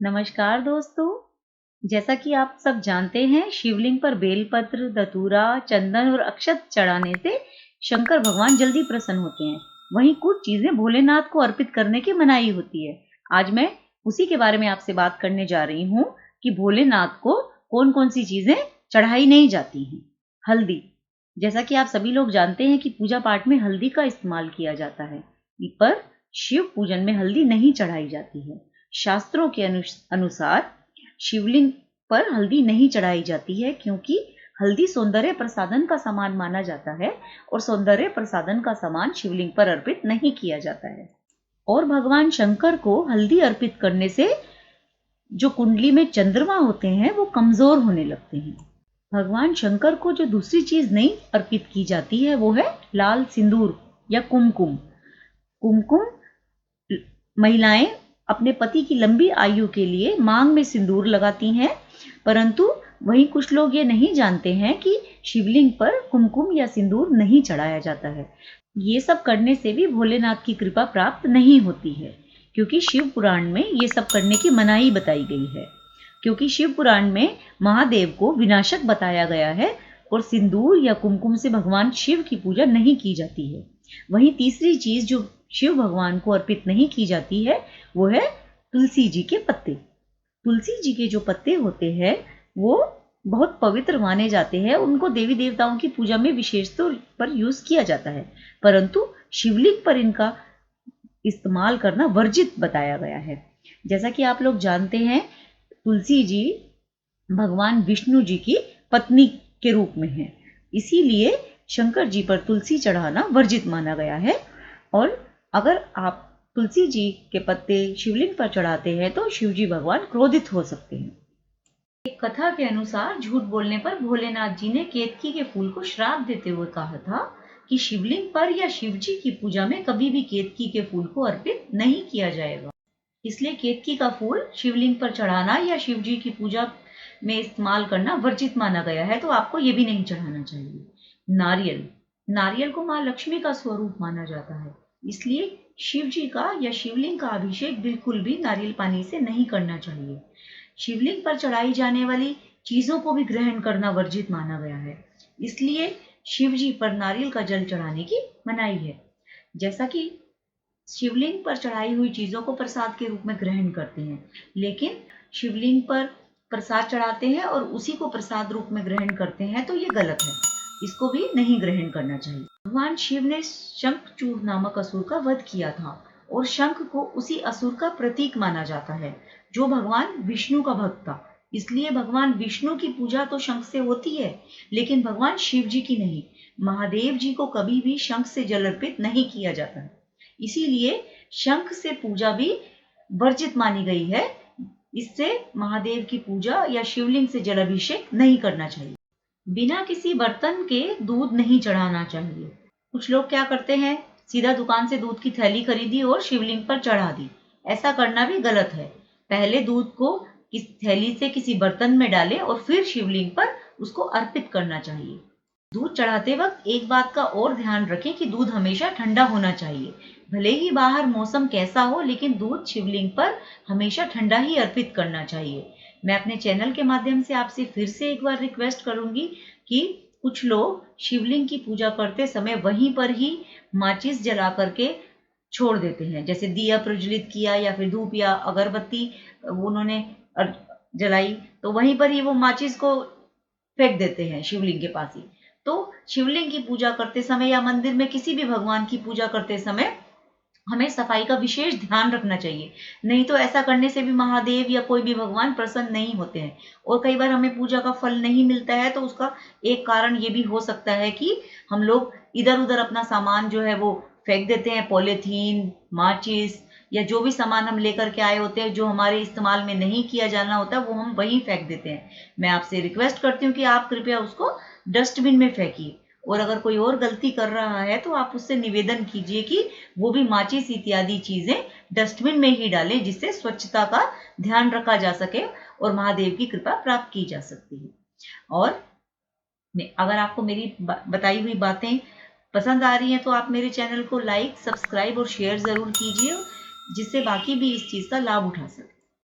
नमस्कार दोस्तों। जैसा कि आप सब जानते हैं, शिवलिंग पर बेलपत्र, धतूरा, चंदन और अक्षत चढ़ाने से शंकर भगवान जल्दी प्रसन्न होते हैं। वहीं कुछ चीजें भोलेनाथ को अर्पित करने की मनाही होती है। आज मैं उसी के बारे में आपसे बात करने जा रही हूँ कि भोलेनाथ को कौन कौन सी चीजें चढ़ाई नहीं जाती हैं। हल्दी, जैसा कि आप सभी लोग जानते हैं कि पूजा पाठ में हल्दी का इस्तेमाल किया जाता है, पर शिव पूजन में हल्दी नहीं चढ़ाई जाती है। शास्त्रों के अनुसार शिवलिंग पर हल्दी नहीं चढ़ाई जाती है, क्योंकि हल्दी सौंदर्य प्रसाधन का सामान माना जाता है और सौंदर्य प्रसाधन का सामान शिवलिंग पर अर्पित नहीं किया जाता है। और भगवान शंकर को हल्दी अर्पित करने से जो कुंडली में चंद्रमा होते हैं वो कमजोर होने लगते हैं। भगवान शंकर को जो दूसरी चीज नहीं अर्पित की जाती है वो है लाल सिंदूर या कुमकुम। कुमकुम महिलाएं अपने पति की लंबी आयु के लिए मांग में सिंदूर लगाती हैं, परंतु वहीं कुछ लोग ये नहीं जानते हैं कि शिवलिंग पर कुमकुम या सिंदूर नहीं चढ़ाया जाता है। ये सब करने से भी भोलेनाथ की कृपा प्राप्त नहीं होती है, क्योंकि शिव पुराण में ये सब करने की मनाही बताई गई है। क्योंकि शिव पुराण में महादेव को विनाशक बताया गया है और सिंदूर या कुमकुम से भगवान शिव की पूजा नहीं की जाती है। वहीं तीसरी चीज जो शिव भगवान को अर्पित नहीं की जाती है वो है तुलसी जी के पत्ते। तुलसी जी के जो पत्ते होते हैं वो बहुत पवित्र माने जाते हैं। उनको देवी देवताओं की पूजा में विशेष तौर पर यूज किया जाता है, परंतु शिवलिंग पर इनका इस्तेमाल करना वर्जित बताया गया है। जैसा कि आप लोग जानते हैं, तुलसी जी भगवान विष्णु जी की पत्नी के रूप में है, इसीलिए शंकर जी पर तुलसी चढ़ाना वर्जित माना गया है। और अगर आप तुलसी जी के पत्ते शिवलिंग पर चढ़ाते हैं तो शिवजी भगवान क्रोधित हो सकते हैं। एक कथा के अनुसार झूठ बोलने पर भोलेनाथ जी ने केतकी के फूल को श्राप देते हुए कहा था कि शिवलिंग पर या शिवजी की पूजा में कभी भी केतकी के फूल को अर्पित नहीं किया जाएगा। इसलिए केतकी का फूल शिवलिंग पर चढ़ाना या शिवजी की पूजा में इस्तेमाल करना वर्जित माना गया है, तो आपको ये भी नहीं चढ़ाना चाहिए। नारियल, नारियल को माँ लक्ष्मी का स्वरूप माना जाता है, इसलिए शिव जी का या शिवलिंग का अभिषेक बिल्कुल भी नारियल पानी से नहीं करना चाहिए। शिवलिंग पर चढ़ाई जाने वाली चीजों को भी ग्रहण करना वर्जित माना गया है, इसलिए शिव जी पर नारियल का जल चढ़ाने की मनाही है। जैसा कि शिवलिंग पर चढ़ाई हुई चीजों को प्रसाद के रूप में ग्रहण करते हैं, लेकिन शिवलिंग पर प्रसाद चढ़ाते हैं और उसी को प्रसाद रूप में ग्रहण करते हैं, तो ये गलत है। इसको भी नहीं ग्रहण करना चाहिए। भगवान शिव ने शंखचूड़ नामक असुर का वध किया था और शंख को उसी असुर का प्रतीक माना जाता है, जो भगवान विष्णु का भक्त था। इसलिए भगवान विष्णु की पूजा तो शंख से होती है, लेकिन भगवान शिव जी की नहीं। महादेव जी को कभी भी शंख से जल अर्पित नहीं किया जाता है, इसीलिए शंख से पूजा भी वर्जित मानी गई है। इससे महादेव की पूजा या शिवलिंग से जल अभिषेक नहीं करना चाहिए। बिना किसी बर्तन के दूध नहीं चढ़ाना चाहिए। कुछ लोग क्या करते हैं, सीधा दुकान से दूध की थैली खरीदी और शिवलिंग पर चढ़ा दी। ऐसा करना भी गलत है। पहले दूध को इस थैली से किसी बर्तन में डालें और फिर शिवलिंग पर उसको अर्पित करना चाहिए। दूध चढ़ाते वक्त एक बात का और ध्यान रखें कि दूध हमेशा ठंडा होना चाहिए। भले ही बाहर मौसम कैसा हो, लेकिन दूध शिवलिंग पर हमेशा ठंडा ही अर्पित करना चाहिए। मैं अपने चैनल के माध्यम से आपसे फिर से एक बार रिक्वेस्ट करूंगी कि कुछ लोग शिवलिंग की पूजा करते समय वहीं पर ही माचिस जला करके छोड़ देते हैं। जैसे दिया प्रज्वलित किया या फिर धूप या अगरबत्ती उन्होंने जलाई, तो वहीं पर ही वो माचिस को फेंक देते हैं शिवलिंग के पास ही। तो शिवलिंग की पूजा करते समय या मंदिर में किसी भी भगवान की पूजा करते समय हमें सफाई का विशेष ध्यान रखना चाहिए। नहीं तो ऐसा करने से भी महादेव या कोई भी भगवान प्रसन्न नहीं होते हैं और कई बार हमें पूजा का फल नहीं मिलता है। तो उसका एक कारण ये भी हो सकता है कि हम लोग इधर उधर अपना सामान जो है वो फेंक देते हैं। पॉलीथीन, माचिस या जो भी सामान हम लेकर के आए होते हैं जो हमारे इस्तेमाल में नहीं किया जाना होता, वो हम वहीं फेंक देते हैं। मैं आपसे रिक्वेस्ट करती हूँ कि आप कृपया उसको डस्टबिन में फेंकिए, और अगर कोई और गलती कर रहा है तो आप उससे निवेदन कीजिए कि वो भी माचिस इत्यादि चीजें डस्टबिन में ही डालें, जिससे स्वच्छता का ध्यान रखा जा सके और महादेव की कृपा प्राप्त की जा सकती है। और अगर आपको मेरी बताई हुई बातें पसंद आ रही हैं तो आप मेरे चैनल को लाइक, सब्सक्राइब और शेयर जरूर कीजिए, जिससे बाकी भी इस चीज का लाभ उठा सके।